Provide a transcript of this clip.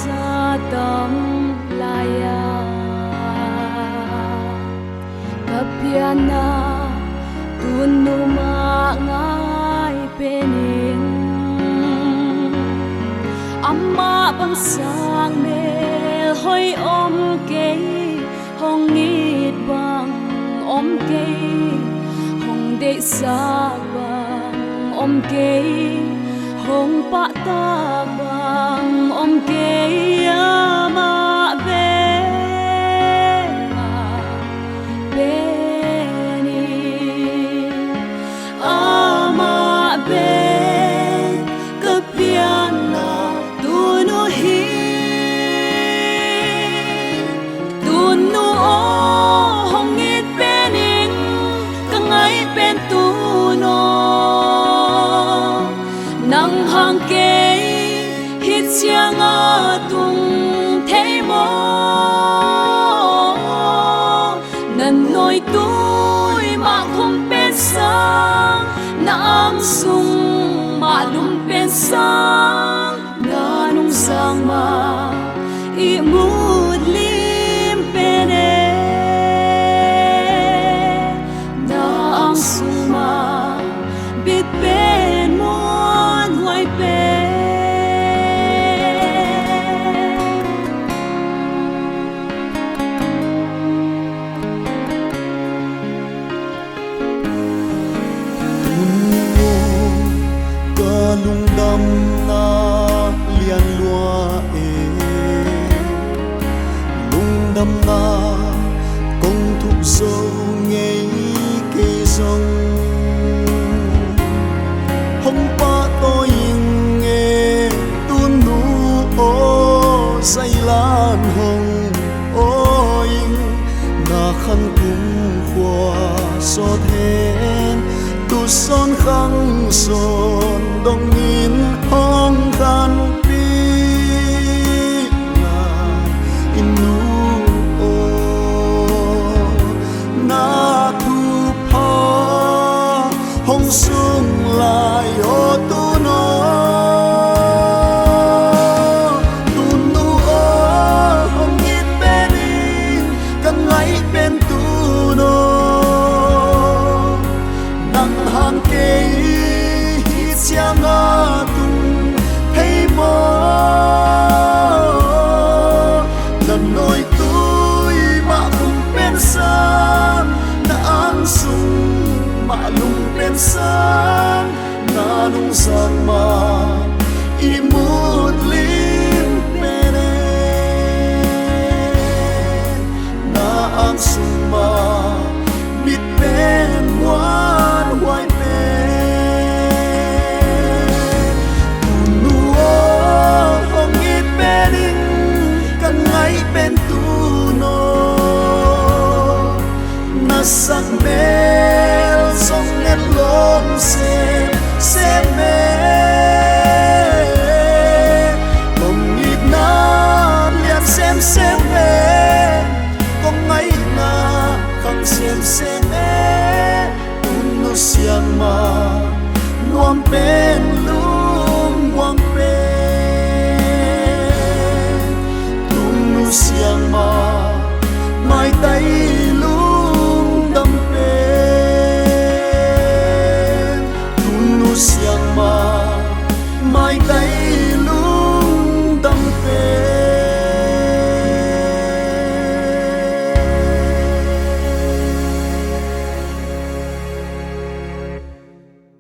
za tam laya kapiana tunu ma ngai pening amma bang sang mel hoi om ke hong nit bang om ke hong de sa bang om ke hong pa ta bang om ke ama be ama be kapiana tunu hi tunu o hong it pening kangai pen tuno nang hang ke hit siang a tung thế mo nan noi tôi mà không bên sáng na ang sung mà lum bên sáng na nung sang mà i mut lim pene na ang sung mà biết bên muôn hoài bên lung đam na lian lua lung đam na công thục sâu nghe kê sông hông pa tôi nghe tuôn nu ô say lan hồng ôi na khăn cung khoa so then tu son khăng son dong in hong khan pi na inu o na thu pa hong sung lai o tu no tu nu o hong it bening kan ngai ben tu no nang hang ke siang a tung thấy mơ lần nỗi tôi mà không bên sáng đã ăn sung mà lung bên sáng na nung sang mà i mut lim pene na ăn sung mà mit pen muan hoài bên tu no na sắc mel song en lom se